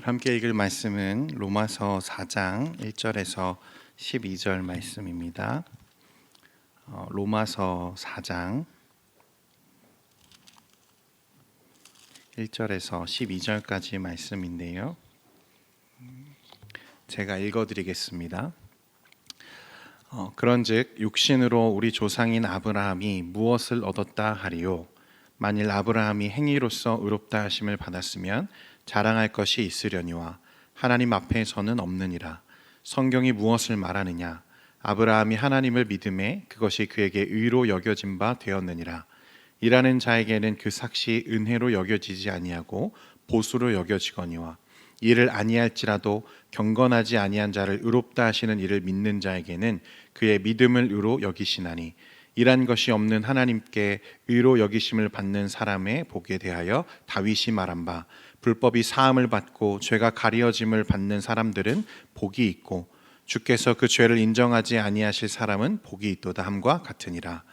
함께 읽을 말씀은 로마서 4장 1절에서 12절 말씀입니다. 로마서 4장 1절에서 12절까지 말씀인데요. 제가 읽어드리겠습니다. 그런즉 육신으로 우리 조상인 아브라함이 무엇을 얻었다 하리요? 만일 아브라함이 행위로서 의롭다 하심을 받았으면 자랑할 것이 있으려니와 하나님 앞에서는 없느니라. 성경이 무엇을 말하느냐? 아브라함이 하나님을 믿음에 그것이 그에게 의로 여겨진 바 되었느니라. 일하는 자에게는 그 삭시 은혜로 여겨지지 아니하고 보수로 여겨지거니와 이를 아니할지라도 경건하지 아니한 자를 의롭다 하시는 이를 믿는 자에게는 그의 믿음을 의로 여기시나니 일한 것이 없는 하나님께 의로 여기심을 받는 사람의 복에 대하여 다윗이 말한 바 불법이 사함을 받고 죄가 가리어짐을 받는 사람들은 복이 있고 주께서 그 죄를 인정하지 아니하실 사람은 복이 있도다 함과 같으니라.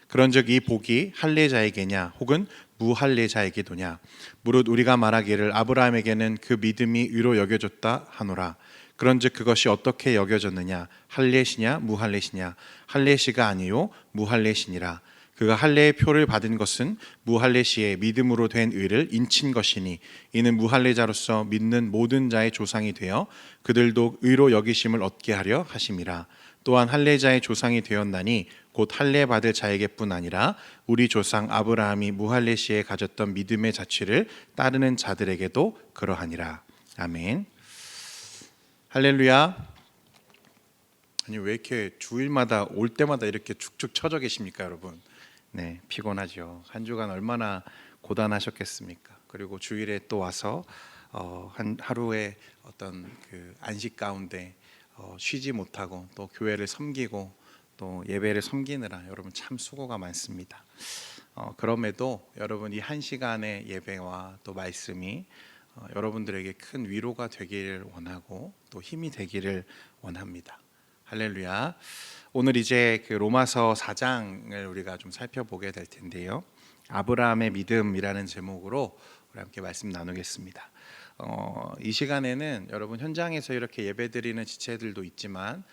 그런즉 이 복이 할례자에게냐 혹은 무할례자에게도냐? 무릇 우리가 말하기를 아브라함에게는 그 믿음이 의로 여겨졌다 하노라. 그런즉 그것이 어떻게 여겨졌느냐? 할례시냐 무할례시냐? 할례시가 아니요 무할례시니라. 그가 할례의 표를 받은 것은 무할례시의 믿음으로 된 의를 인친 것이니 이는 무할례자로서 믿는 모든 자의 조상이 되어 그들도 의로 여기심을 얻게 하려 하심이라. 또한 할례자의 조상이 되었나니 곧 할례 받을 자에게뿐 아니라 우리 조상 아브라함이 무할례시에 가졌던 믿음의 자취를 따르는 자들에게도 그러하니라. 아멘. 할렐루야. 아니 왜 이렇게 주일마다 올 때마다 이렇게 축축 처져 계십니까, 여러분? 네, 피곤하죠. 한 주간 얼마나 고단하셨겠습니까? 그리고 주일에 또 와서 한 하루의 어떤 그 안식 가운데 쉬지 못하고 또 교회를 섬기고 또 예배를 섬기느라 여러분 참 수고가 많습니다. 그럼에도 여러분 이 한 시간의 예배와 또 말씀이 여러분들에게 큰 위로가 되기를 원하고 또 힘이 되기를 원합니다. 할렐루야. 오늘 이제 그 로마서 4장을 우리가 좀 살펴보게 될 텐데요. 아브라함의 믿음이라는 제목으로 우리 함께 말씀 나누겠습니다. 이 시간에는 여러분 현장에서 이렇게 예배드리는 지체들도 있지만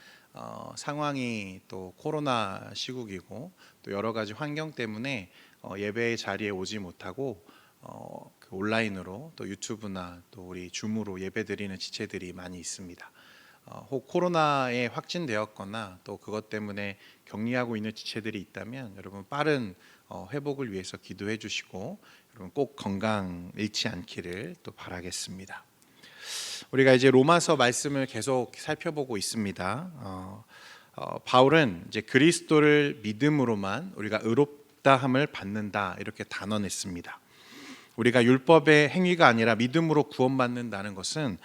상황이 또 코로나 시국이고 또 여러 가지 환경 때문에 예배의 자리에 오지 못하고 그 온라인으로 또 유튜브나 또 우리 줌으로 예배드리는 지체들이 많이 있습니다. 혹 코로나에 확진되었거나 또 그것 때문에 격리하고 있는 지체들이 있다면 여러분 빠른 회복을 위해서 기도해 주시고 여러분 꼭 건강 잃지 않기를 또 바라겠습니다. 우리가 이제 로마서 말씀을 계속 살펴보고 있습니다. 바울은 이제 그리스도를 믿음으로만 우리가 의롭다함을 받는다 이렇게 단언했습니다. 우리가 율법의 행위가 아니라 믿음으로 구원받는다는 것은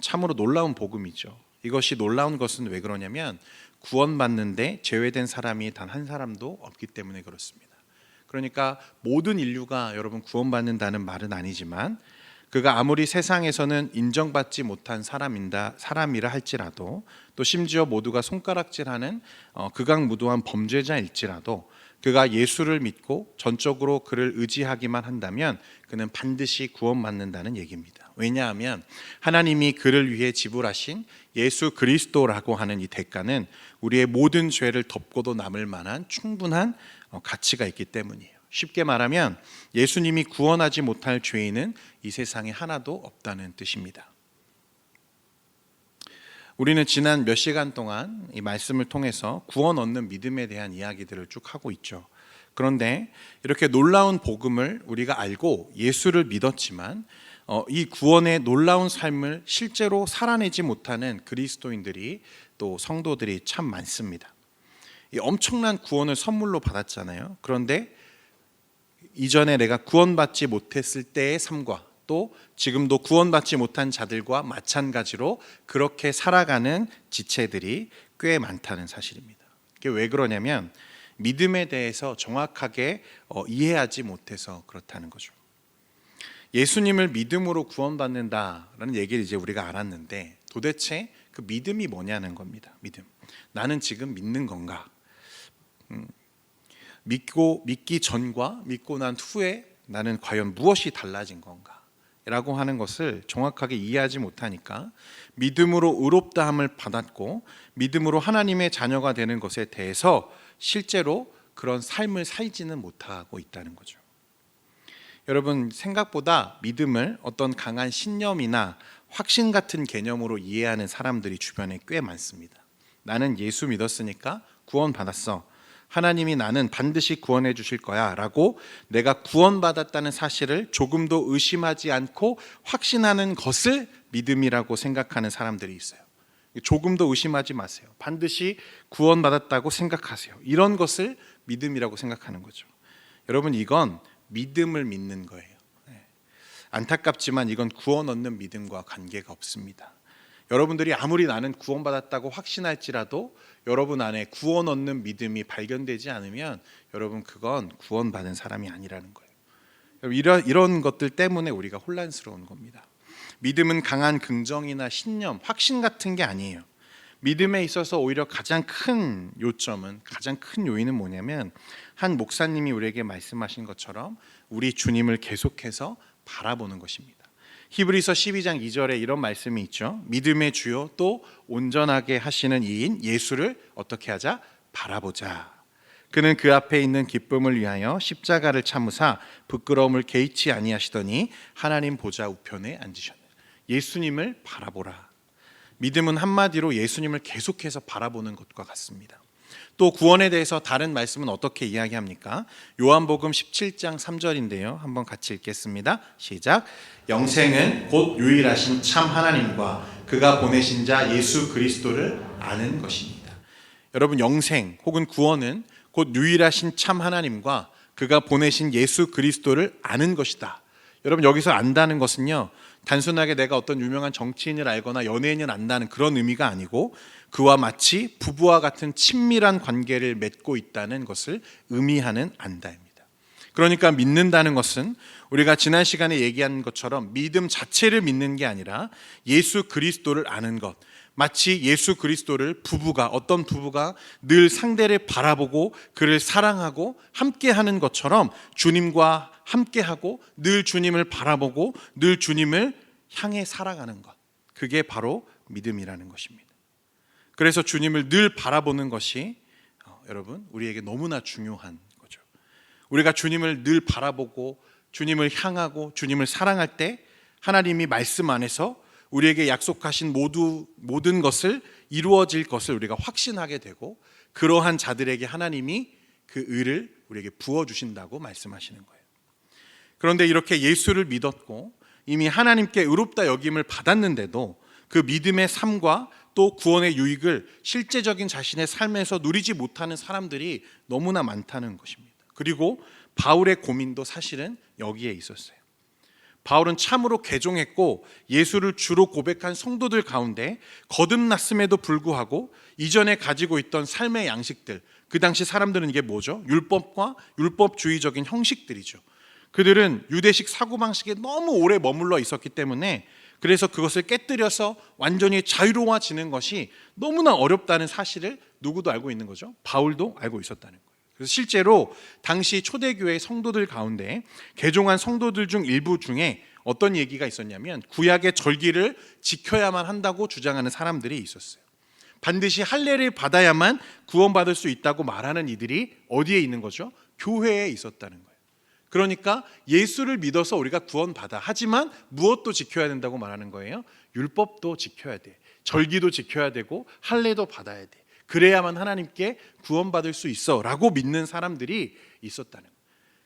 참으로 놀라운 복음이죠. 이것이 놀라운 것은 왜 그러냐면 구원받는데 제외된 사람이 단 한 사람도 없기 때문에 그렇습니다. 그러니까 모든 인류가 여러분 구원받는다는 말은 아니지만 그가 아무리 세상에서는 인정받지 못한 사람이라 할지라도 또 심지어 모두가 손가락질하는 극악무도한 범죄자일지라도 그가 예수를 믿고 전적으로 그를 의지하기만 한다면 그는 반드시 구원받는다는 얘기입니다. 왜냐하면 하나님이 그를 위해 지불하신 예수 그리스도라고 하는 이 대가는 우리의 모든 죄를 덮고도 남을 만한 충분한 가치가 있기 때문이에요. 쉽게 말하면 예수님이 구원하지 못할 죄인은 이 세상에 하나도 없다는 뜻입니다. 우리는 지난 몇 시간 동안 이 말씀을 통해서 구원 얻는 믿음에 대한 이야기들을 쭉 하고 있죠. 그런데 이렇게 놀라운 복음을 우리가 알고 예수를 믿었지만 이 구원의 놀라운 삶을 실제로 살아내지 못하는 그리스도인들이 또 성도들이 참 많습니다. 이 엄청난 구원을 선물로 받았잖아요. 그런데 이전에 내가 구원받지 못했을 때의 삶과 또 지금도 구원받지 못한 자들과 마찬가지로 그렇게 살아가는 지체들이 꽤 많다는 사실입니다. 이게 왜 그러냐면 믿음에 대해서 정확하게 이해하지 못해서 그렇다는 거죠. 예수님을 믿음으로 구원받는다라는 얘기를 이제 우리가 알았는데 도대체 그 믿음이 뭐냐는 겁니다. 믿음. 나는 지금 믿는 건가? 믿기 전과 믿고 난 후에 나는 과연 무엇이 달라진 건가? 라고 하는 것을 정확하게 이해하지 못하니까 믿음으로 의롭다함을 받았고 믿음으로 하나님의 자녀가 되는 것에 대해서 실제로 그런 삶을 살지는 못하고 있다는 거죠. 여러분, 생각보다 믿음을 어떤 강한 신념이나 확신 같은 개념으로 이해하는 사람들이 주변에 꽤 많습니다. 나는 예수 믿었으니까 구원받았어. 하나님이 나는 반드시 구원해 주실 거야 라고 내가 구원받았다는 사실을 조금도 의심하지 않고 확신하는 것을 믿음이라고 생각하는 사람들이 있어요. 조금도 의심하지 마세요. 반드시 구원받았다고 생각하세요. 이런 것을 믿음이라고 생각하는 거죠. 여러분, 이건 믿음을 믿는 거예요. 안타깝지만 이건 구원 얻는 믿음과 관계가 없습니다. 여러분들이 아무리 나는 구원받았다고 확신할지라도 여러분 안에 구원 얻는 믿음이 발견되지 않으면 여러분 그건 구원받은 사람이 아니라는 거예요. 이런 것들 때문에 우리가 혼란스러운 겁니다. 믿음은 강한 긍정이나 신념, 확신 같은 게 아니에요. 믿음에 있어서 오히려 가장 큰 요점은, 가장 큰 요인은 뭐냐면 한 목사님이 우리에게 말씀하신 것처럼 우리 주님을 계속해서 바라보는 것입니다. 히브리서 12장 2절에 이런 말씀이 있죠. 믿음의 주요 또 온전하게 하시는 이인 예수를 어떻게 하자? 바라보자. 그는 그 앞에 있는 기쁨을 위하여 십자가를 참으사 부끄러움을 개의치 아니하시더니 하나님 보좌 우편에 앉으셨네. 예수님을 바라보라. 믿음은 한마디로 예수님을 계속해서 바라보는 것과 같습니다. 또 구원에 대해서 다른 말씀은 어떻게 이야기합니까? 요한복음 17장 3절인데요. 한번 같이 읽겠습니다. 시작. 영생은 곧 유일하신 참 하나님과 그가 보내신 자 예수 그리스도를 아는 것입니다. 여러분, 영생 혹은 구원은 곧 유일하신 참 하나님과 그가 보내신 예수 그리스도를 아는 것이다. 여러분, 여기서 안다는 것은요, 단순하게 내가 어떤 유명한 정치인을 알거나 연예인을 안다는 그런 의미가 아니고 그와 마치 부부와 같은 친밀한 관계를 맺고 있다는 것을 의미하는 안다입니다. 그러니까 믿는다는 것은 우리가 지난 시간에 얘기한 것처럼 믿음 자체를 믿는 게 아니라 예수 그리스도를 아는 것, 마치 예수 그리스도를 어떤 부부가 늘 상대를 바라보고 그를 사랑하고 함께하는 것처럼 주님과 함께하고 늘 주님을 바라보고 늘 주님을 향해 살아가는 것, 그게 바로 믿음이라는 것입니다. 그래서 주님을 늘 바라보는 것이 여러분 우리에게 너무나 중요한 거죠. 우리가 주님을 늘 바라보고 주님을 향하고 주님을 사랑할 때 하나님이 말씀 안에서 우리에게 약속하신 모든 것을 이루어질 것을 우리가 확신하게 되고 그러한 자들에게 하나님이 그 의를 우리에게 부어주신다고 말씀하시는 거예요. 그런데 이렇게 예수를 믿었고 이미 하나님께 의롭다 여김을 받았는데도 그 믿음의 삶과 또 구원의 유익을 실제적인 자신의 삶에서 누리지 못하는 사람들이 너무나 많다는 것입니다. 그리고 바울의 고민도 사실은 여기에 있었어요. 바울은 참으로 개종했고 예수를 주로 고백한 성도들 가운데 거듭났음에도 불구하고 이전에 가지고 있던 삶의 양식들, 그 당시 사람들은 이게 뭐죠? 율법과 율법주의적인 형식들이죠. 그들은 유대식 사고방식에 너무 오래 머물러 있었기 때문에 그래서 그것을 깨뜨려서 완전히 자유로워지는 것이 너무나 어렵다는 사실을 누구도 알고 있는 거죠. 바울도 알고 있었다는 거예요. 그래서 실제로 당시 초대교회 성도들 가운데 개종한 성도들 중 일부 중에 어떤 얘기가 있었냐면 구약의 절기를 지켜야만 한다고 주장하는 사람들이 있었어요. 반드시 할례를 받아야만 구원받을 수 있다고 말하는 이들이 어디에 있는 거죠? 교회에 있었다는 거예요. 그러니까 예수를 믿어서 우리가 구원받아. 하지만 무엇도 지켜야 된다고 말하는 거예요? 율법도 지켜야 돼. 절기도 지켜야 되고 할례도 받아야 돼. 그래야만 하나님께 구원받을 수 있어 라고 믿는 사람들이 있었다는 거예요.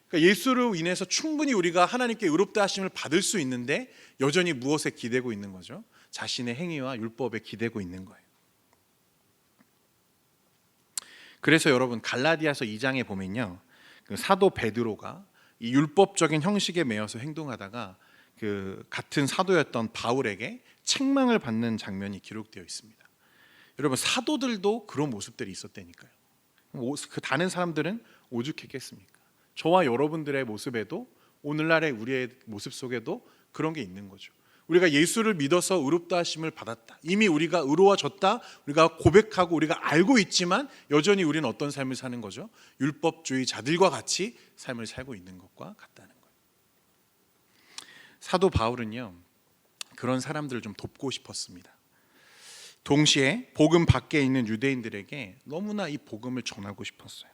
그러니까 예수로 인해서 충분히 우리가 하나님께 의롭다 하심을 받을 수 있는데 여전히 무엇에 기대고 있는 거죠? 자신의 행위와 율법에 기대고 있는 거예요. 그래서 여러분 갈라디아서 2장에 보면요, 그 사도 베드로가 이 율법적인 형식에 매여서 행동하다가 그 같은 사도였던 바울에게 책망을 받는 장면이 기록되어 있습니다. 여러분 사도들도 그런 모습들이 있었다니까요. 그 다른 사람들은 오죽했겠습니까? 저와 여러분들의 모습에도 오늘날의 우리의 모습 속에도 그런 게 있는 거죠. 우리가 예수를 믿어서 의롭다 하심을 받았다. 이미 우리가 의로워졌다. 우리가 고백하고 우리가 알고 있지만 여전히 우리는 어떤 삶을 사는 거죠? 율법주의자들과 같이 삶을 살고 있는 것과 같다는 거예요. 사도 바울은요, 그런 사람들을 좀 돕고 싶었습니다. 동시에 복음 밖에 있는 유대인들에게 너무나 이 복음을 전하고 싶었어요.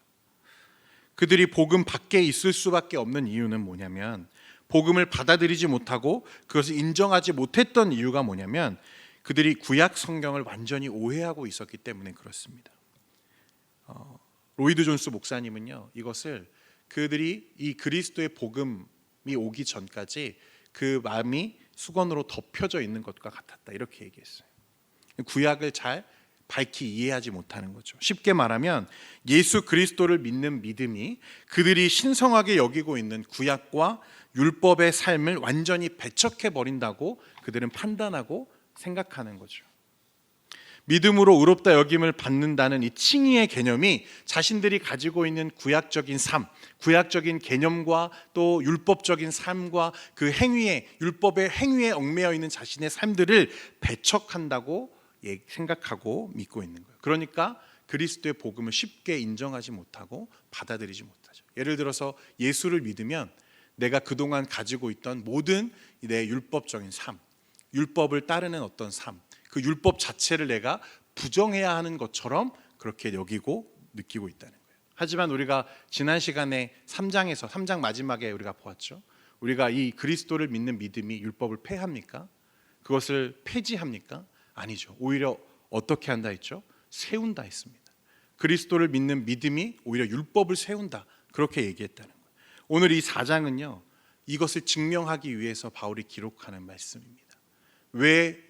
그들이 복음 밖에 있을 수밖에 없는 이유는 뭐냐면, 복음을 받아들이지 못하고 그것을 인정하지 못했던 이유가 뭐냐면, 그들이 구약 성경을 완전히 오해하고 있었기 때문에 그렇습니다. 로이드 존스 목사님은요, 이것을 그들이 이 그리스도의 복음이 오기 전까지 그 마음이 수건으로 덮여져 있는 것과 같았다, 이렇게 얘기했어요. 구약을 잘 밝히 이해하지 못하는 거죠. 쉽게 말하면 예수 그리스도를 믿는 믿음이 그들이 신성하게 여기고 있는 구약과 율법의 삶을 완전히 배척해 버린다고 그들은 판단하고 생각하는 거죠. 믿음으로 의롭다 여김을 받는다는 이 칭의의 개념이 자신들이 가지고 있는 구약적인 삶, 구약적인 개념과 또 율법적인 삶과 그 행위에, 율법의 행위에 얽매여 있는 자신의 삶들을 배척한다고 생각하고 믿고 있는 거예요. 그러니까 그리스도의 복음을 쉽게 인정하지 못하고 받아들이지 못하죠. 예를 들어서 예수를 믿으면 내가 그동안 가지고 있던 모든 내 율법적인 삶, 율법을 따르는 어떤 삶, 그 율법 자체를 내가 부정해야 하는 것처럼 그렇게 여기고 느끼고 있다는 거예요. 하지만 우리가 지난 시간에 3장 마지막에 우리가 보았죠. 우리가 이 그리스도를 믿는 믿음이 율법을 폐합니까? 그것을 폐지합니까? 아니죠. 오히려 어떻게 한다 했죠? 세운다 했습니다. 그리스도를 믿는 믿음이 오히려 율법을 세운다, 그렇게 얘기했다는 거예요. 오늘 이 4장은요, 이것을 증명하기 위해서 바울이 기록하는 말씀입니다. 왜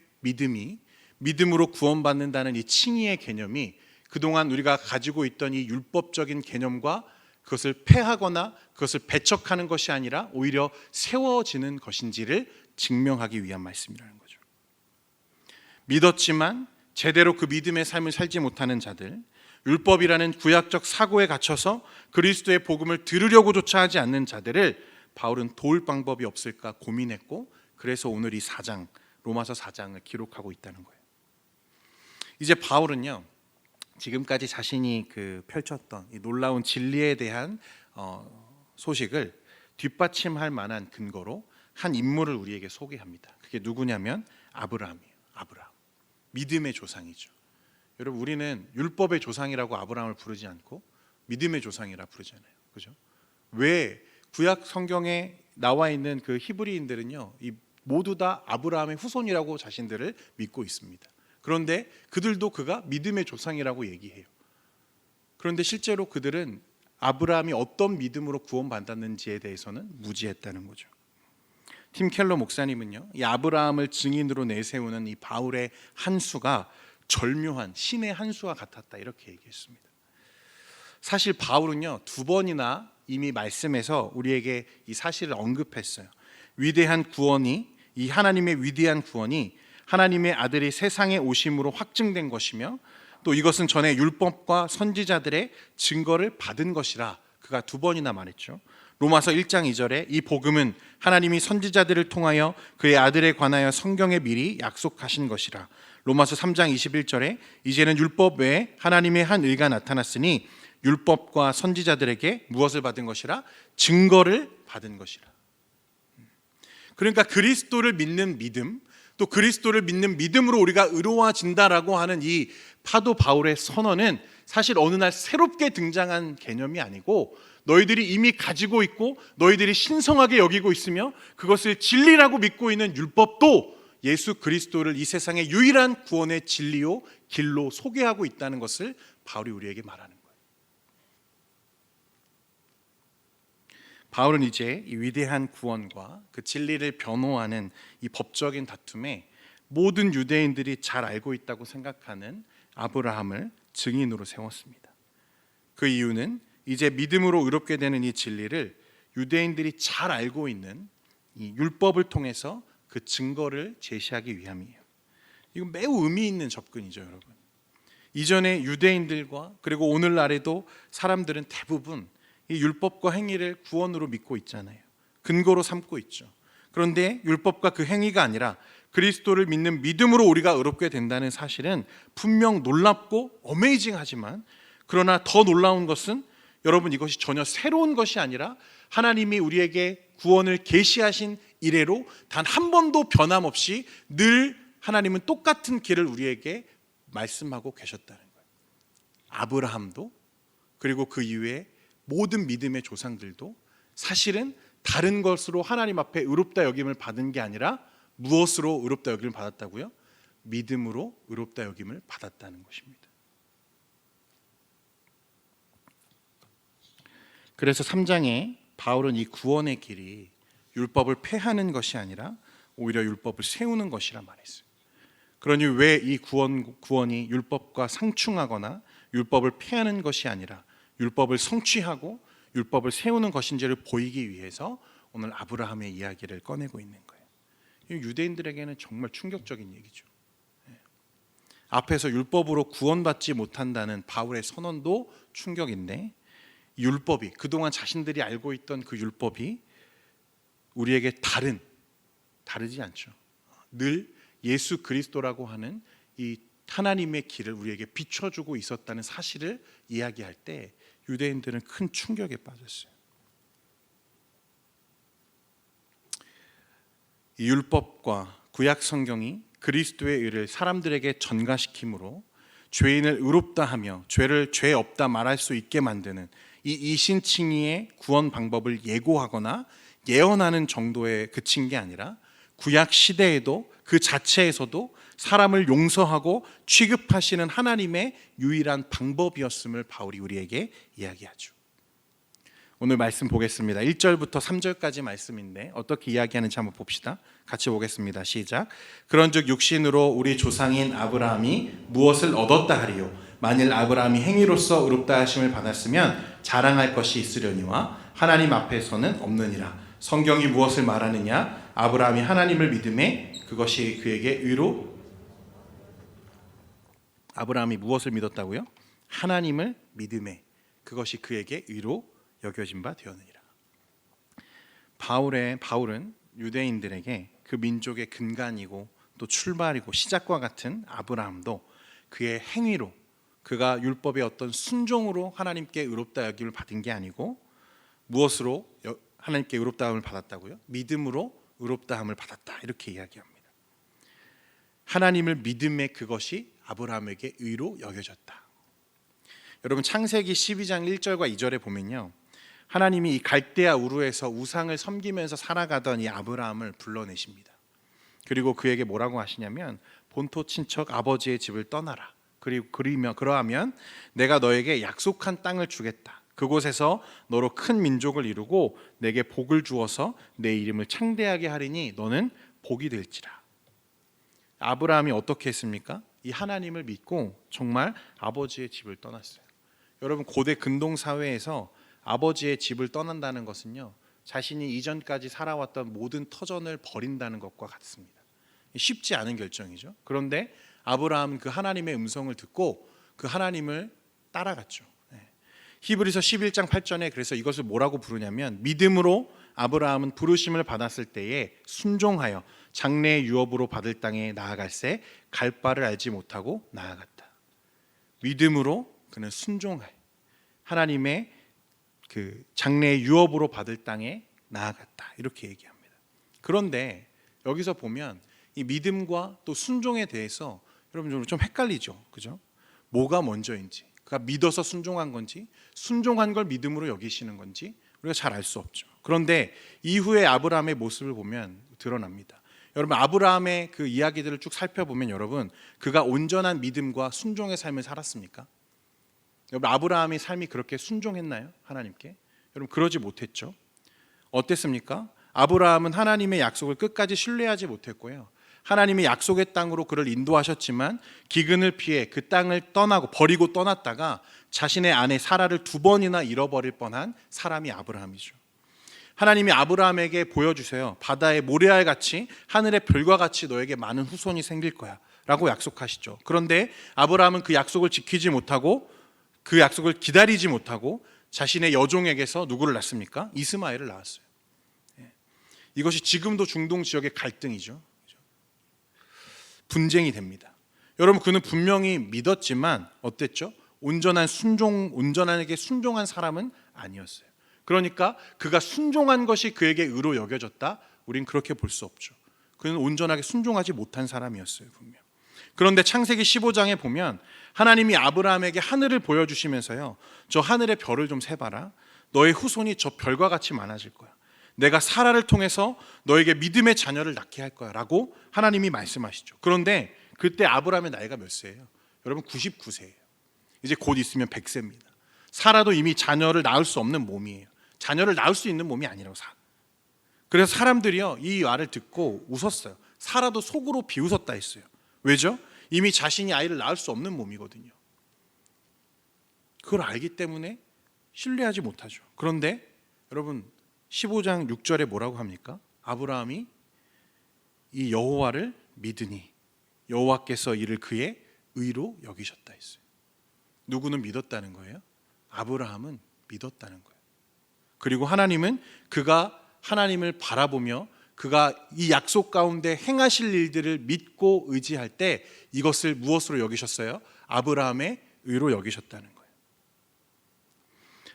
믿음으로 구원받는다는 이 칭의의 개념이 그동안 우리가 가지고 있던 이 율법적인 개념과 그것을 폐하거나 그것을 배척하는 것이 아니라 오히려 세워지는 것인지를 증명하기 위한 말씀이라는 거죠. 믿었지만 제대로 그 믿음의 삶을 살지 못하는 자들, 율법이라는 구약적 사고에 갇혀서 그리스도의 복음을 들으려고조차 하지 않는 자들을 바울은 도울 방법이 없을까 고민했고, 그래서 오늘 이 4장, 로마서 4장을 기록하고 있다는 거예요. 이제 바울은요, 지금까지 자신이 펼쳤던 이 놀라운 진리에 대한 소식을 뒷받침할 만한 근거로 한 인물을 우리에게 소개합니다. 그게 누구냐면 아브라함이에요. 아브라함, 믿음의 조상이죠. 여러분, 우리는 율법의 조상이라고 아브라함을 부르지 않고 믿음의 조상이라 부르잖아요. 그죠? 왜 구약 성경에 나와 있는 그 히브리인들은요, 모두 다 아브라함의 후손이라고 자신들을 믿고 있습니다. 그런데 그들도 그가 믿음의 조상이라고 얘기해요. 그런데 실제로 그들은 아브라함이 어떤 믿음으로 구원받았는지에 대해서는 무지했다는 거죠. 팀 켈러 목사님은요, 이 아브라함을 증인으로 내세우는 이 바울의 한 수가 절묘한 신의 한 수와 같았다, 이렇게 얘기했습니다. 사실 바울은요, 2번이나 이미 말씀에서 우리에게 이 사실을 언급했어요. 위대한 구원이, 이 하나님의 위대한 구원이 하나님의 아들이 세상에 오심으로 확증된 것이며, 또 이것은 전에 율법과 선지자들의 증거를 받은 것이라 그가 2번이나 말했죠. 로마서 1장 2절에 이 복음은 하나님이 선지자들을 통하여 그의 아들에 관하여 성경에 미리 약속하신 것이라. 로마서 3장 21절에 이제는 율법 외에 하나님의 한 의가 나타났으니 율법과 선지자들에게 무엇을 받은 것이라? 증거를 받은 것이라. 그러니까 그리스도를 믿는 믿음, 또 그리스도를 믿는 믿음으로 우리가 의로워진다라고 하는 이 사도 바울의 선언은 사실 어느 날 새롭게 등장한 개념이 아니고, 너희들이 이미 가지고 있고 너희들이 신성하게 여기고 있으며 그것을 진리라고 믿고 있는 율법도 예수 그리스도를 이 세상의 유일한 구원의 진리요 길로 소개하고 있다는 것을 바울이 우리에게 말하는 거예요. 바울은 이제 이 위대한 구원과 그 진리를 변호하는 이 법적인 다툼에 모든 유대인들이 잘 알고 있다고 생각하는 아브라함을 증인으로 세웠습니다. 그 이유는 이제 믿음으로 의롭게 되는 이 진리를 유대인들이 잘 알고 있는 이 율법을 통해서 그 증거를 제시하기 위함이에요. 이건 매우 의미 있는 접근이죠, 여러분. 이전에 유대인들과 그리고 오늘날에도 사람들은 대부분 이 율법과 행위를 구원으로 믿고 있잖아요. 근거로 삼고 있죠. 그런데 율법과 그 행위가 아니라 그리스도를 믿는 믿음으로 우리가 의롭게 된다는 사실은 분명 놀랍고 어메이징하지만, 그러나 더 놀라운 것은 여러분, 이것이 전혀 새로운 것이 아니라 하나님이 우리에게 구원을 계시하신 이래로 단 한 번도 변함없이 늘 하나님은 똑같은 길을 우리에게 말씀하고 계셨다는 거예요. 아브라함도 그리고 그 이후에 모든 믿음의 조상들도 사실은 다른 것으로 하나님 앞에 의롭다 여김을 받은 게 아니라 무엇으로 의롭다 여김을 받았다고요? 믿음으로 의롭다 여김을 받았다는 것입니다. 그래서 3장에 바울은 이 구원의 길이 율법을 폐하는 것이 아니라 오히려 율법을 세우는 것이라 말했어요. 그러니 왜 이 구원이 율법과 상충하거나 율법을 폐하는 것이 아니라 율법을 성취하고 율법을 세우는 것인지를 보이기 위해서 오늘 아브라함의 이야기를 꺼내고 있는 거예요. 유대인들에게는 정말 충격적인 얘기죠. 앞에서 율법으로 구원받지 못한다는 바울의 선언도 충격인데, 율법이 그동안 자신들이 알고 있던 그 율법이 우리에게 다르지 않죠. 늘 예수 그리스도라고 하는 이 하나님의 길을 우리에게 비춰주고 있었다는 사실을 이야기할 때 유대인들은 큰 충격에 빠졌어요. 이 율법과 구약 성경이 그리스도의 의를 사람들에게 전가시킴으로 죄인을 의롭다 하며 죄를 죄 없다 말할 수 있게 만드는 이 이신칭의의 구원 방법을 예고하거나 예언하는 정도에 그친 게 아니라 구약 시대에도 그 자체에서도 사람을 용서하고 취급하시는 하나님의 유일한 방법이었음을 바울이 우리에게 이야기하죠. 오늘 말씀 보겠습니다. 1절부터 3절까지 말씀인데 어떻게 이야기하는지 한번 봅시다. 같이 보겠습니다. 시작. 그런즉 육신으로 우리 조상인 아브라함이 무엇을 얻었다 하리요? 만일 아브라함이 행위로서 의롭다 하심을 받았으면 자랑할 것이 있으려니와 하나님 앞에서는 없느니라. 성경이 무엇을 말하느냐? 아브라함이 하나님을 믿음에 그것이 그에게 의로. 아브라함이 무엇을 믿었다고요? 하나님을 믿음에 그것이 그에게 의로 여겨진 바 되었느니라. 바울은 유대인들에게 그 민족의 근간이고 또 출발이고 시작과 같은 아브라함도 그의 행위로, 그가 율법의 어떤 순종으로 하나님께 의롭다 여김을 받은 게 아니고 무엇으로 하나님께 의롭다함을 받았다고요? 믿음으로 의롭다함을 받았다, 이렇게 이야기합니다. 하나님을 믿음에 그것이 아브라함에게 의로 여겨졌다. 여러분, 창세기 12장 1절과 2절에 보면요, 하나님이 이 갈대아 우르에서 우상을 섬기면서 살아가던 이 아브라함을 불러내십니다. 그리고 그에게 뭐라고 하시냐면 본토 친척 아버지의 집을 떠나라. 그러하면 내가 너에게 약속한 땅을 주겠다. 그곳에서 너로 큰 민족을 이루고 내게 복을 주어서 내 이름을 창대하게 하리니 너는 복이 될지라. 아브라함이 어떻게 했습니까? 이 하나님을 믿고 정말 아버지의 집을 떠났어요. 여러분, 고대 근동 사회에서 아버지의 집을 떠난다는 것은요, 자신이 이전까지 살아왔던 모든 터전을 버린다는 것과 같습니다. 쉽지 않은 결정이죠. 그런데 아브라함은 그 하나님의 음성을 듣고 그 하나님을 따라갔죠. 히브리서 11장 8절에 그래서 이것을 뭐라고 부르냐면, 믿음으로 아브라함은 부르심을 받았을 때에 순종하여 장래의 유업으로 받을 땅에 나아갈새 갈 바를 알지 못하고 나아갔다. 믿음으로 그는 순종하여 하나님의 그 장래의 유업으로 받을 땅에 나아갔다, 이렇게 얘기합니다. 그런데 여기서 보면 이 믿음과 또 순종에 대해서 여러분 좀 헷갈리죠, 그죠? 뭐가 먼저인지, 그가 믿어서 순종한 건지 순종한 걸 믿음으로 여기시는 건지 우리가 잘 알 수 없죠. 그런데 이후에 아브라함의 모습을 보면 드러납니다. 여러분, 아브라함의 그 이야기들을 쭉 살펴보면 여러분, 그가 온전한 믿음과 순종의 삶을 살았습니까? 여러분, 아브라함의 삶이 그렇게 순종했나요? 하나님께? 여러분, 그러지 못했죠. 어땠습니까? 아브라함은 하나님의 약속을 끝까지 신뢰하지 못했고요, 하나님의 약속의 땅으로 그를 인도하셨지만 기근을 피해 그 땅을 버리고 떠났다가 자신의 아내 사라를 2번이나 잃어버릴 뻔한 사람이 아브라함이죠. 하나님이 아브라함에게 보여주세요. 바다의 모래알 같이 하늘의 별과 같이 너에게 많은 후손이 생길 거야 라고 약속하시죠. 그런데 아브라함은 그 약속을 지키지 못하고 그 약속을 기다리지 못하고 자신의 여종에게서 누구를 낳습니까? 이스마엘을 낳았어요. 이것이 지금도 중동 지역의 갈등이죠. 분쟁이 됩니다. 여러분, 그는 분명히 믿었지만 어땠죠? 온전하게 순종한 사람은 아니었어요. 그러니까 그가 순종한 것이 그에게 의로 여겨졌다, 우린 그렇게 볼 수 없죠. 그는 온전하게 순종하지 못한 사람이었어요, 분명. 그런데 창세기 15장에 보면 하나님이 아브라함에게 하늘을 보여주시면서요, 저 하늘의 별을 좀 세봐라. 너의 후손이 저 별과 같이 많아질 거야. 내가 사라를 통해서 너에게 믿음의 자녀를 낳게 할 거야 라고 하나님이 말씀하시죠. 그런데 그때 아브라함의 나이가 몇 세예요? 여러분 99세예요. 이제 곧 있으면 100세입니다. 사라도 이미 자녀를 낳을 수 없는 몸이에요. 자녀를 낳을 수 있는 몸이 아니라고. 그래서 사람들이요, 이 말을 듣고 웃었어요. 사라도 속으로 비웃었다 했어요. 왜죠? 이미 자신이 아이를 낳을 수 없는 몸이거든요. 그걸 알기 때문에 신뢰하지 못하죠. 그런데 여러분 15장 6절에 뭐라고 합니까? 아브라함이 이 여호와를 믿으니 여호와께서 이를 그의 의로 여기셨다 했어요. 누구는 믿었다는 거예요? 아브라함은 믿었다는 거예요. 그리고 하나님은 그가 하나님을 바라보며 그가 이 약속 가운데 행하실 일들을 믿고 의지할 때 이것을 무엇으로 여기셨어요? 아브라함의 의로 여기셨다는 거예요.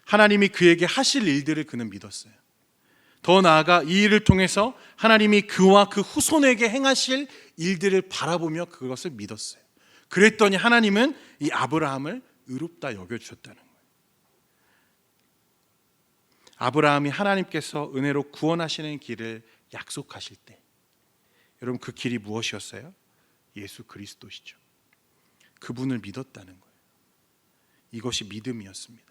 하나님이 그에게 하실 일들을 그는 믿었어요. 더 나아가 이 일을 통해서 하나님이 그와 그 후손에게 행하실 일들을 바라보며 그것을 믿었어요. 그랬더니 하나님은 이 아브라함을 의롭다 여겨주셨다는 거예요. 아브라함이 하나님께서 은혜로 구원하시는 길을 약속하실 때, 여러분 그 길이 무엇이었어요? 예수 그리스도시죠. 그분을 믿었다는 거예요. 이것이 믿음이었습니다.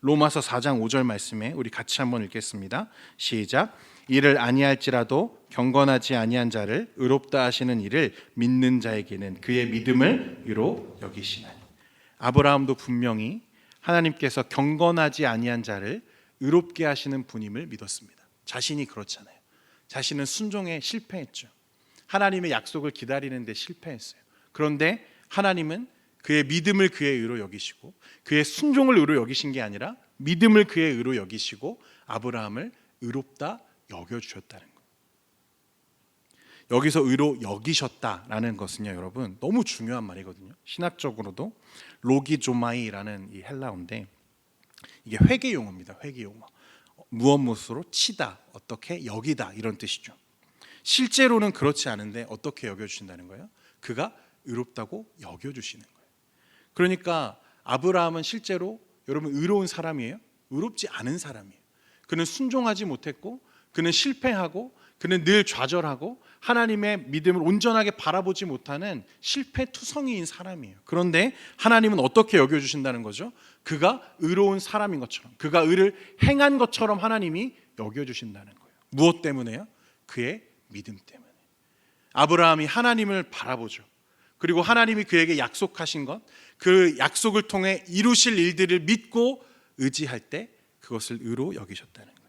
로마서 4장 5절 말씀에 우리 같이 한번 읽겠습니다. 시작. 이를 아니할지라도 경건하지 아니한 자를 의롭다 하시는 이를 믿는 자에게는 그의 믿음을 의로 여기시나니. 아브라함도 분명히 하나님께서 경건하지 아니한 자를 의롭게 하시는 분임을 믿었습니다. 자신이 그렇잖아요. 자신은 순종에 실패했죠. 하나님의 약속을 기다리는 데 실패했어요. 그런데 하나님은 그의 믿음을 그의 의로 여기시고 그의 순종을 의로 여기신 게 아니라 믿음을 그의 의로 여기시고 아브라함을 의롭다 여겨주셨다는 거예요. 여기서 의로 여기셨다라는 것은요, 여러분 너무 중요한 말이거든요. 신학적으로도 로기조마이라는 이 헬라어인데 이게 회계 용어입니다. 회계 용어. 무엇무엇으로 치다, 어떻게 여기다 이런 뜻이죠. 실제로는 그렇지 않은데 어떻게 여겨주신다는 거예요? 그가 의롭다고 여겨주시는 거예요. 그러니까 아브라함은 실제로 여러분 의로운 사람이에요? 의롭지 않은 사람이에요. 그는 순종하지 못했고 그는 실패하고 그는 늘 좌절하고 하나님의 믿음을 온전하게 바라보지 못하는 실패투성이인 사람이에요. 그런데 하나님은 어떻게 여겨주신다는 거죠? 그가 의로운 사람인 것처럼, 그가 의를 행한 것처럼 하나님이 여겨주신다는 거예요. 무엇 때문에요? 그의 믿음 때문에. 아브라함이 하나님을 바라보죠. 그리고 하나님이 그에게 약속하신 것, 그 약속을 통해 이루실 일들을 믿고 의지할 때 그것을 의로 여기셨다는 거예요.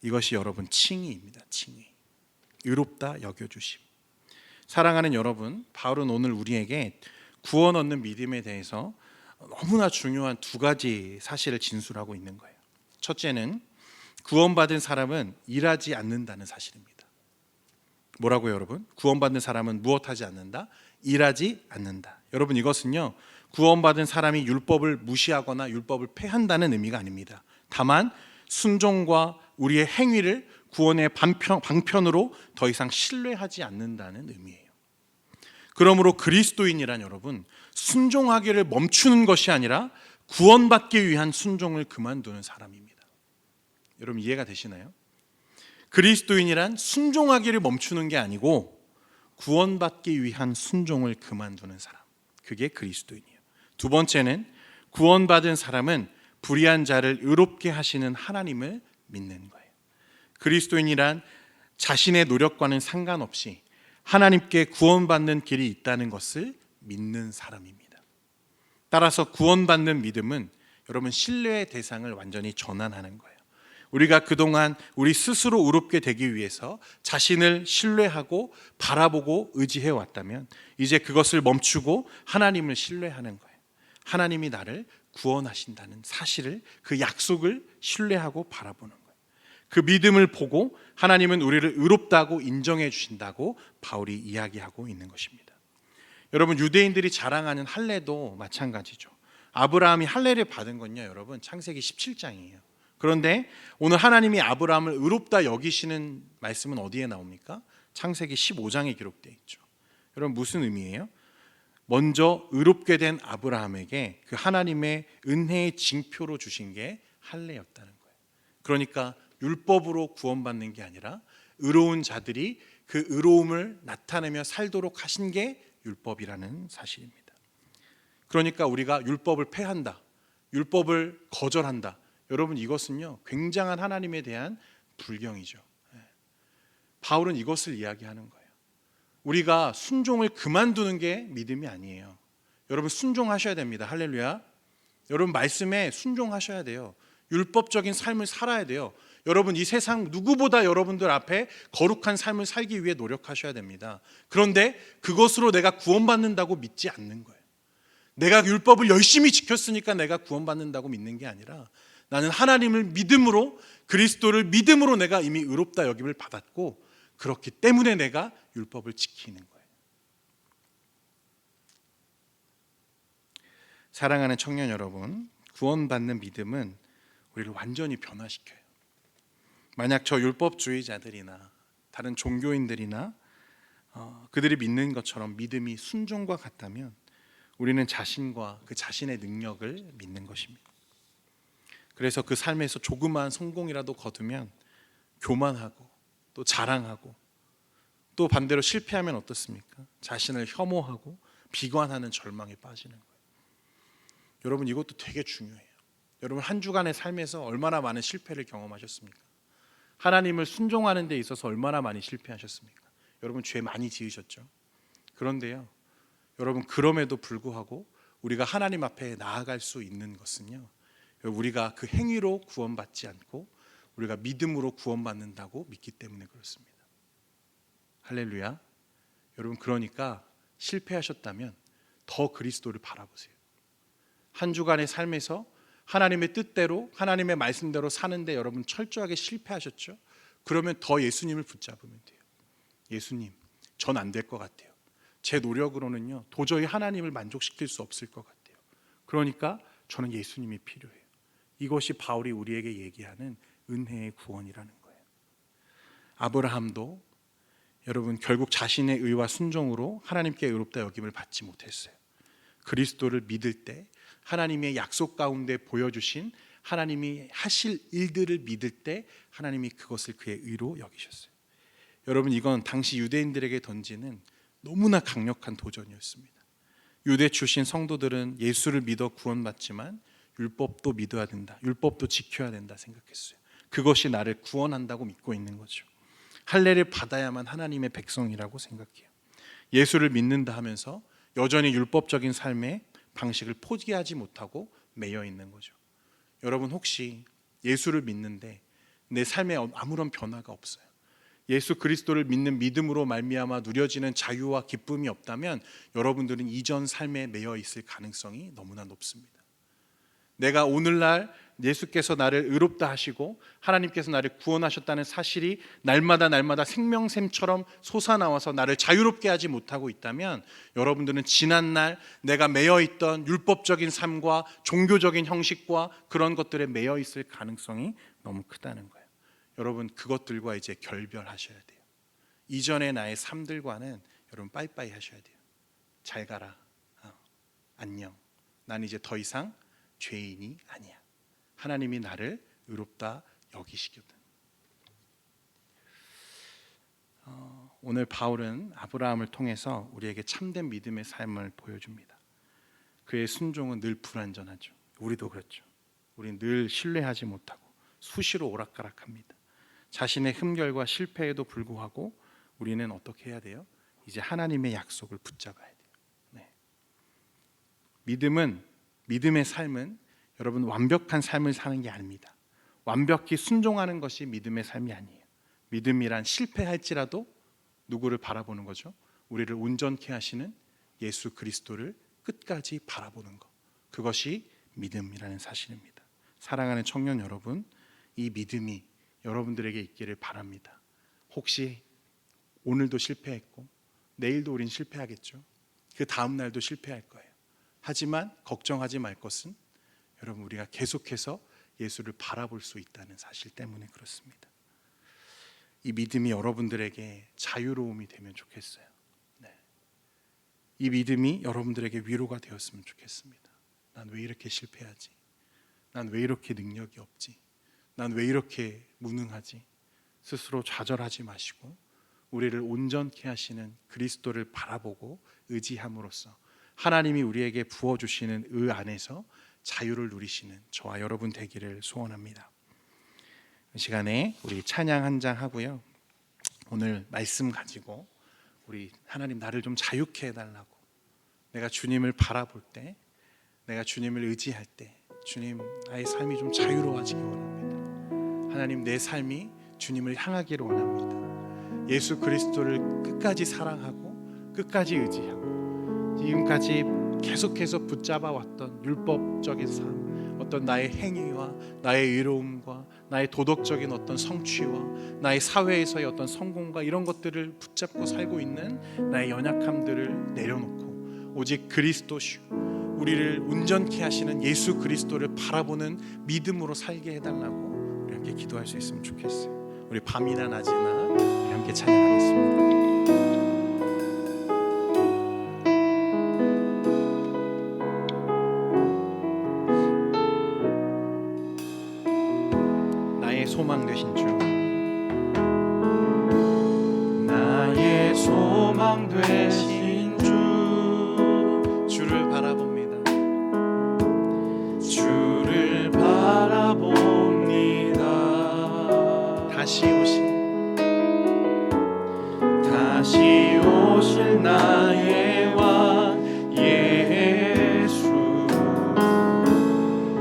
이것이 여러분 칭의입니다. 칭의. 의롭다 여겨주심. 사랑하는 여러분, 바울은 오늘 우리에게 구원 얻는 믿음에 대해서 너무나 중요한 두 가지 사실을 진술하고 있는 거예요. 첫째는 구원받은 사람은 일하지 않는다는 사실입니다. 뭐라고요, 여러분? 구원받는 사람은 무엇하지 않는다? 일하지 않는다. 여러분 이것은요, 구원받은 사람이 율법을 무시하거나 율법을 폐한다는 의미가 아닙니다. 다만 순종과 우리의 행위를 구원의 방편으로 더 이상 신뢰하지 않는다는 의미예요. 그러므로 그리스도인이란 여러분 순종하기를 멈추는 것이 아니라 구원받기 위한 순종을 그만두는 사람입니다. 여러분 이해가 되시나요? 그리스도인이란 순종하기를 멈추는 게 아니고 구원받기 위한 순종을 그만두는 사람, 그게 그리스도인이에요. 두 번째는 구원받은 사람은 불의한 자를 의롭게 하시는 하나님을 믿는 거예요. 그리스도인이란 자신의 노력과는 상관없이 하나님께 구원받는 길이 있다는 것을 믿는 사람입니다. 따라서 구원받는 믿음은 여러분 신뢰의 대상을 완전히 전환하는 거예요. 우리가 그동안 우리 스스로 의롭게 되기 위해서 자신을 신뢰하고 바라보고 의지해 왔다면 이제 그것을 멈추고 하나님을 신뢰하는 거예요. 하나님이 나를 구원하신다는 사실을, 그 약속을 신뢰하고 바라보는 거예요. 그 믿음을 보고 하나님은 우리를 의롭다고 인정해 주신다고 바울이 이야기하고 있는 것입니다. 여러분 유대인들이 자랑하는 할례도 마찬가지죠. 아브라함이 할례를 받은 건요, 여러분 창세기 17장이에요. 그런데 오늘 하나님이 아브라함을 의롭다 여기시는 말씀은 어디에 나옵니까? 창세기 15장에 기록되어 있죠. 여러분 무슨 의미예요? 먼저 의롭게 된 아브라함에게 그 하나님의 은혜의 징표로 주신 게 할례였다는 거예요. 그러니까 율법으로 구원받는 게 아니라 의로운 자들이 그 의로움을 나타내며 살도록 하신 게 율법이라는 사실입니다. 그러니까 우리가 율법을 폐한다, 율법을 거절한다, 여러분 이것은요 굉장한 하나님에 대한 불경이죠. 바울은 이것을 이야기하는 거예요. 우리가 순종을 그만두는 게 믿음이 아니에요. 여러분 순종하셔야 됩니다. 할렐루야. 여러분 말씀에 순종하셔야 돼요. 율법적인 삶을 살아야 돼요. 여러분 이 세상 누구보다 여러분들 앞에 거룩한 삶을 살기 위해 노력하셔야 됩니다. 그런데 그것으로 내가 구원받는다고 믿지 않는 거예요. 내가 율법을 열심히 지켰으니까 내가 구원받는다고 믿는 게 아니라 나는 하나님을 믿음으로, 그리스도를 믿음으로 내가 이미 의롭다 여김을 받았고 그렇기 때문에 내가 율법을 지키는 거예요. 사랑하는 청년 여러분, 구원받는 믿음은 우리를 완전히 변화시켜요. 만약 저 율법주의자들이나 다른 종교인들이나 그들이 믿는 것처럼 믿음이 순종과 같다면 우리는 자신과 그 자신의 능력을 믿는 것입니다. 그래서 그 삶에서 조그마한 성공이라도 거두면 교만하고 또 자랑하고 또 반대로 실패하면 어떻습니까? 자신을 혐오하고 비관하는 절망에 빠지는 거예요. 여러분 이것도 되게 중요해요. 여러분 한 주간의 삶에서 얼마나 많은 실패를 경험하셨습니까? 하나님을 순종하는 데 있어서 얼마나 많이 실패하셨습니까? 여러분 죄 많이 지으셨죠? 그런데요 여러분 그럼에도 불구하고 우리가 하나님 앞에 나아갈 수 있는 것은요 우리가 그 행위로 구원받지 않고 우리가 믿음으로 구원받는다고 믿기 때문에 그렇습니다. 할렐루야. 여러분 그러니까 실패하셨다면 더 그리스도를 바라보세요. 한 주간의 삶에서 하나님의 뜻대로 하나님의 말씀대로 사는데 여러분 철저하게 실패하셨죠? 그러면 더 예수님을 붙잡으면 돼요. 예수님, 전 안 될 것 같아요. 제 노력으로는요 도저히 하나님을 만족시킬 수 없을 것 같아요. 그러니까 저는 예수님이 필요해요. 이것이 바울이 우리에게 얘기하는 은혜의 구원이라는 거예요. 아브라함도 여러분 결국 자신의 의와 순종으로 하나님께 의롭다 여김을 받지 못했어요. 그리스도를 믿을 때 하나님의 약속 가운데 보여주신 하나님이 하실 일들을 믿을 때 하나님이 그것을 그의 의로 여기셨어요. 여러분 이건 당시 유대인들에게 던지는 너무나 강력한 도전이었습니다. 유대 출신 성도들은 예수를 믿어 구원받지만 율법도 믿어야 된다, 율법도 지켜야 된다 생각했어요. 그것이 나를 구원한다고 믿고 있는 거죠. 할례를 받아야만 하나님의 백성이라고 생각해요. 예수를 믿는다 하면서 여전히 율법적인 삶의 방식을 포기하지 못하고 매여 있는 거죠. 여러분 혹시 예수를 믿는데 내 삶에 아무런 변화가 없어요. 예수 그리스도를 믿는 믿음으로 말미암아 누려지는 자유와 기쁨이 없다면 여러분들은 이전 삶에 매여 있을 가능성이 너무나 높습니다. 내가 오늘날 예수께서 나를 의롭다 하시고 하나님께서 나를 구원하셨다는 사실이 날마다 생명샘처럼 솟아나와서 나를 자유롭게 하지 못하고 있다면 여러분들은 지난날 내가 매여있던 율법적인 삶과 종교적인 형식과 그런 것들에 매여있을 가능성이 너무 크다는 거예요. 여러분 그것들과 이제 결별하셔야 돼요. 이전의 나의 삶들과는 여러분 빠이빠이 하셔야 돼요. 잘 가라. 안녕. 난 이제 더 이상 죄인이 아니야. 하나님이 나를 의롭다 여기시거든. 오늘 바울은 아브라함을 통해서 우리에게 참된 믿음의 삶을 보여줍니다. 그의 순종은 늘 불완전하죠. 우리도 그렇죠. 우리는 늘 신뢰하지 못하고 수시로 오락가락합니다. 자신의 흠결과 실패에도 불구하고 우리는 어떻게 해야 돼요? 이제 하나님의 약속을 붙잡아야 돼요. 네. 믿음의 삶은 여러분 완벽한 삶을 사는 게 아닙니다. 완벽히 순종하는 것이 믿음의 삶이 아니에요. 믿음이란 실패할지라도 누구를 바라보는 거죠? 우리를 온전케 하시는 예수 그리스도를 끝까지 바라보는 것. 그것이 믿음이라는 사실입니다. 사랑하는 청년 여러분, 이 믿음이 여러분들에게 있기를 바랍니다. 혹시 오늘도 실패했고 내일도 우린 실패하겠죠. 그 다음 날도 실패할 거예요. 하지만 걱정하지 말 것은 여러분 우리가 계속해서 예수를 바라볼 수 있다는 사실 때문에 그렇습니다. 이 믿음이 여러분들에게 자유로움이 되면 좋겠어요. 네. 이 믿음이 여러분들에게 위로가 되었으면 좋겠습니다. 난 왜 이렇게 실패하지? 난 왜 이렇게 능력이 없지? 난 왜 이렇게 무능하지? 스스로 좌절하지 마시고 우리를 온전케 하시는 그리스도를 바라보고 의지함으로써 하나님이 우리에게 부어주시는 의 안에서 자유를 누리시는 저와 여러분 되기를 소원합니다. 이 시간에 우리 찬양 한 장 하고요. 오늘 말씀 가지고 우리 하나님 나를 좀 자유케 해달라고, 내가 주님을 바라볼 때, 내가 주님을 의지할 때 주님 나의 삶이 좀 자유로워지기 원합니다. 하나님 내 삶이 주님을 향하기를 원합니다. 예수 그리스도를 끝까지 사랑하고 끝까지 의지하고 지금까지 계속해서 붙잡아 왔던 율법적인 삶, 어떤 나의 행위와 나의 의로움과 나의 도덕적인 어떤 성취와 나의 사회에서의 어떤 성공과 이런 것들을 붙잡고 살고 있는 나의 연약함들을 내려놓고 오직 그리스도시요 우리를 온전케 하시는 예수 그리스도를 바라보는 믿음으로 살게 해달라고 우리 함께 기도할 수 있으면 좋겠어요. 우리 밤이나 낮이나 우리 함께 찬양하겠습니다. 나의 소망 되신 주, 나의 소망 되신 주, 주를 바라봅니다. 주를 바라봅니다. 다시 오실 나의 왕 예수,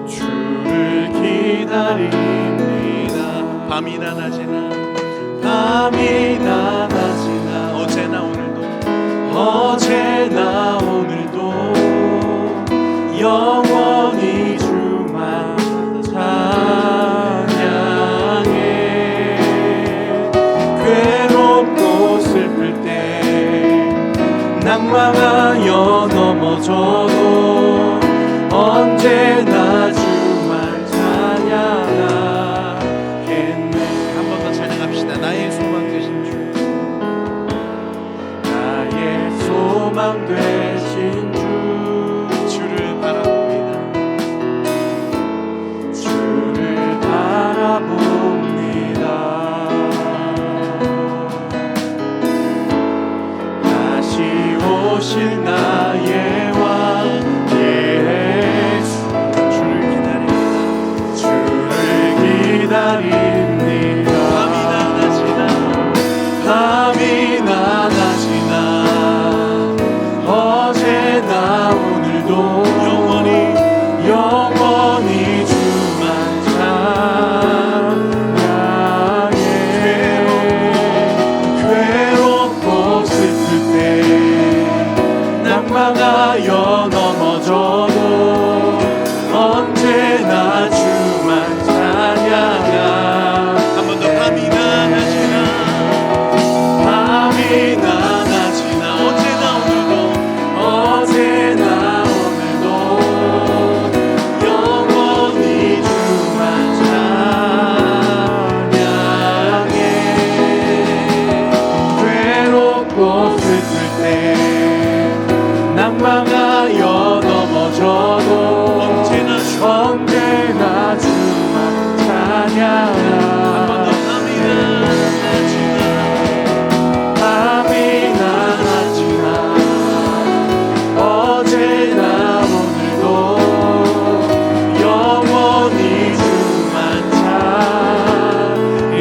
주를 기다립니다. 밤이나 낮이나 밤이나 낮이나 어제나 오늘도 영원히 주만 찬양해. 괴롭고 슬플 때 낭망하여 넘어져도 언제나 주만 찬양하겠네. 한 번 더 찬양합시다. 나의 소망 되신 주, 나의 소망 되신 주, 주를 바라봅니다. 주를 바라봅니다. 다시 오실 나의 왕 예수, 주를 기다립니다. 주를 기다립니다. 밤이나 낮이나 어제나 오늘도 영원히 주만 찬양해. 괴롭고 슬플 때 낭망하여 넘어져도 언제나 주만 찬양하. 한 번 더 밤이나 낮이나 어제나 오늘도 영원히 주만 찬양해. 괴롭고 슬플 때 낭망하여 넘어져도 언제나 주만 찬양하. 밤이나 낮이나 어제나 오늘도 영원히 주만 찬양해.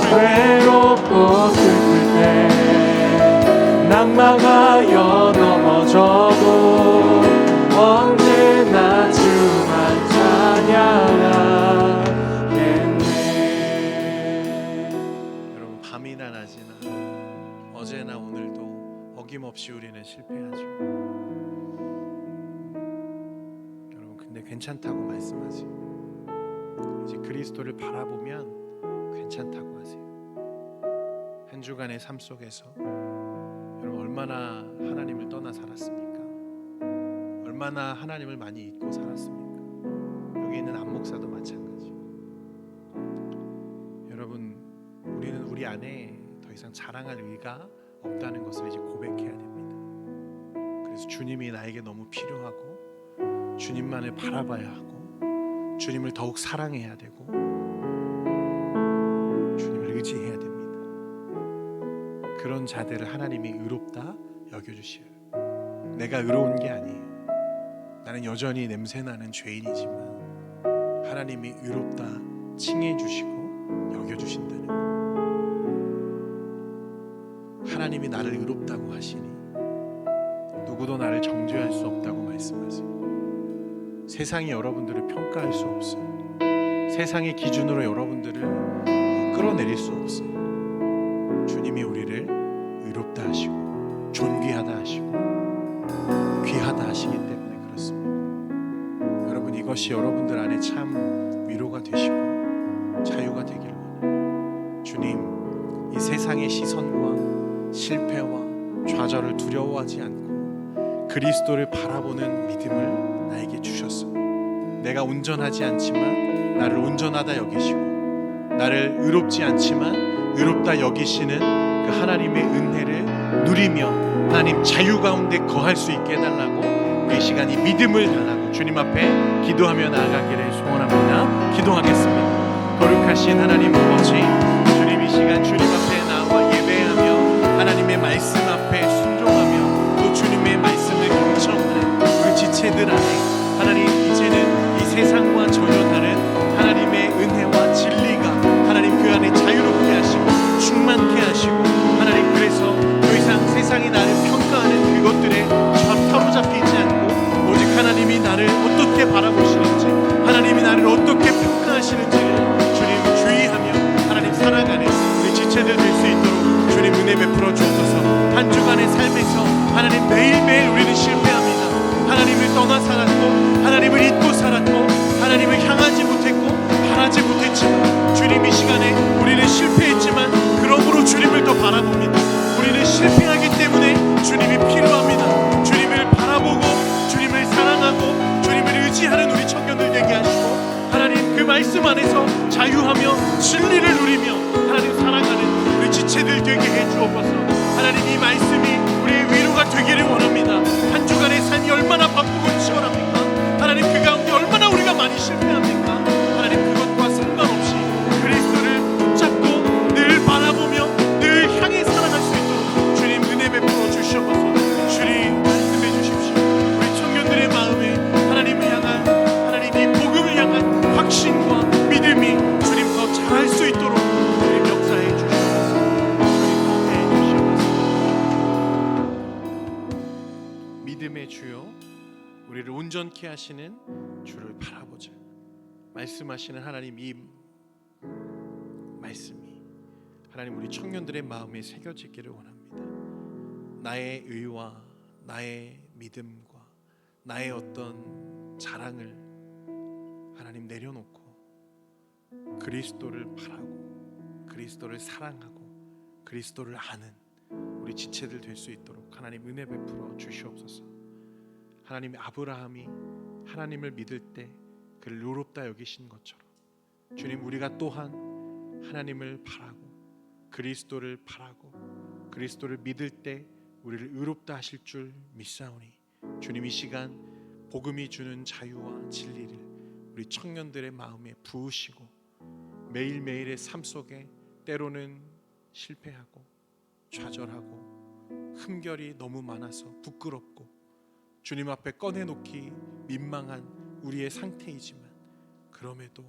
괴롭고 슬플 때 낭망하여 넘어져도 언제나 주만 찬양하겠네. 여러분 밤이나 낮이나 어제나 오늘도 어김없이 우리는 실패하죠. 여러분 근데 괜찮다고 말씀하세요. 이제 그리스도를 바라보면 괜찮다고 하세요. 한 주간의 삶 속에서 여러분 얼마나 하나님을 떠나 살았습니까? 얼마나 하나님을 많이 잊고 살았습니까? 여기 있는 안 목사도 마찬가지. 여러분, 우리는 우리 안에 더 이상 자랑할 의가 없다는 것을 이제 고백해야 됩니다. 그래서 주님이 나에게 너무 필요하고 주님만을 바라봐야 하고 주님을 더욱 사랑해야 되고 주님을 의지해야 됩니다. 그런 자들을 하나님이 의롭다 여겨주시어요. 내가 의로운 게 아니에요. 나는 여전히 냄새나는 죄인이지만 하나님이 의롭다 칭해주시고 여겨주신다는 것. 하나님이 나를 의롭다고 하시니 누구도 나를 정죄할 수 없다고 말씀하세요. 세상이 여러분들을 평가할 수 없어요. 세상의 기준으로 여러분들을 끌어내릴 수 없어요. 주님이 우리를 의롭다 하시고 존귀하다 하시고 귀하다 하시기 때문에 그렇습니다. 여러분, 이것이 여러분들 안에 참 위로가 되시고 자유가 되기를 원해요. 주님, 이 세상의 시선과 실패와 좌절을 두려워하지 않고 그리스도를 바라보는 믿음을 나에게 주셨어요. 내가 온전하지 않지만 나를 온전하다 여기시고 나를 의롭지 않지만 의롭다 여기시는 그 하나님의 은혜를 누리며 하나님 자유 가운데 거할 수 있게 해달라고 이 시간 이 믿음을 달라고 주님 앞에 기도하며 나아가기를 소원합니다. 기도하겠습니다. 거룩하신 하나님 아버지, 주님 이 시간 주님 앞에 나와 예배하며 하나님의 말씀 앞에 순종하며 또 주님의 말씀을 경청하는 우리 지체들 안에 하나님 이제는 이 세상과 전혀 다른 하나님의 은혜와 진리가 하나님 그 안에 자유롭게 하시고 충만케 하시고 하나님 그래서 더 이상 세상이 나를 평가하는 그것들에 사로잡히지 않고 오직 하나님이 나를 어떻게 바라보시는지 하나님이 나를 어떻게 평가하시는지를 주님 주의하며 하나님 살아가는 우리 지체들 될 수 있도록 주님 은혜 베풀어 주옵소서. 한 주간의 삶에서 하나님 매일매일 우리는 실패합니다. 하나님을 떠나 살았고 하나님을 잊고 살았고 하나님을 향하지 못했고 바라지 못했지만 주님 이 시간에 우리는 실패했지만 그러므로 주님을 더 바라봅니다. 우리는 실패하기 때문에 주님이 필요합니다. 주님을 바라보고 주님을 사랑하고 주님을 의지하는 우리 청년들 되게 하시고 하나님 그 말씀 안에서 자유하며 진리를 누리며 하나님 살아가는 우리 지체들 되게 해 주옵소서. 하나님 이 말씀이 우리의 위로가 되기를 원합니다. 한 주간의 삶이 얼마나 바쁘고 치열합니까? 하나님 그 가운데 얼마나 우리가 많이 실패합니까? 하나님 그것과 상관없이 그리스도를 붙잡고 늘 바라보며 늘 향해 살아갈 수 있도록 주님 은혜 베풀어 주시옵소서. 주님 말씀해 주십시오. 우리 청년들의 마음에 하나님을 향한 하나님 이 복음을 향한 확신과 믿음이 주님 더 잘할 수 있도록 주님 역사해 주시옵소서. 주님 도해 주시옵소서. 믿음의 주여, 우리를 온전케 하시는 주를 바라보자. 말씀하시는 하나님 이 말씀이 하나님 우리 청년들의 마음에 새겨지기를 원합니다. 나의 의와 나의 믿음과 나의 어떤 자랑을 하나님 내려놓고 그리스도를 바라고 그리스도를 사랑하고 그리스도를 아는 우리 지체들 될 수 있도록 하나님 은혜 베풀어 주시옵소서. 하나님 아브라함이 하나님을 믿을 때 그를 의롭다 여기신 것처럼 주님 우리가 또한 하나님을 바라고 그리스도를 바라고 그리스도를 믿을 때 우리를 의롭다 하실 줄 믿사오니 주님 이 시간 복음이 주는 자유와 진리를 우리 청년들의 마음에 부으시고 매일매일의 삶 속에 때로는 실패하고 좌절하고 흠결이 너무 많아서 부끄럽고 주님 앞에 꺼내놓기 민망한 우리의 상태이지만 그럼에도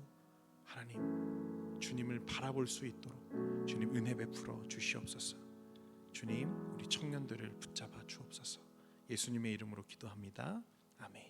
하나님 주님을 바라볼 수 있도록 주님 은혜 베풀어 주시옵소서. 주님 우리 청년들을 붙잡아 주옵소서. 예수님의 이름으로 기도합니다. 아멘.